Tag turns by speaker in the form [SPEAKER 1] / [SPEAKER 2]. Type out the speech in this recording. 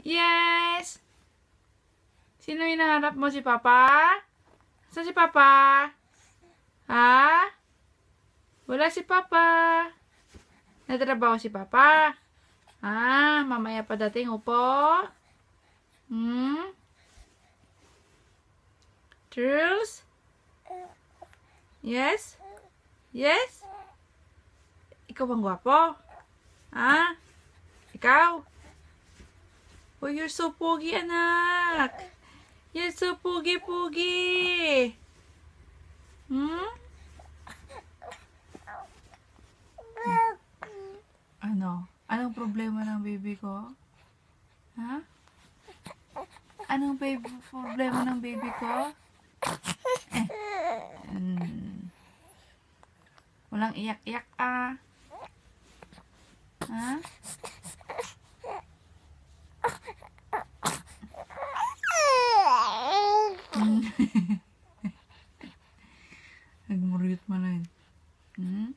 [SPEAKER 1] Yes! Sino hinahanap mo? Si Papa? Saan si Papa? Ha? Wala si Papa. Natrabaho si Papa. Ah, mamaya pa dating, upo. Hmm? Truth? Yes? Yes? Ikaw bang gwapo? Ha? Ikaw? Oh, you're so pogi, anak. You're so pogi-pogi. Hmm? Ano? Anong problema ng baby ko? Ha? Anong problema ng baby ko? Walang iyak-iyak ah. Ha? Nagmuriyot mo na yun. Hmm?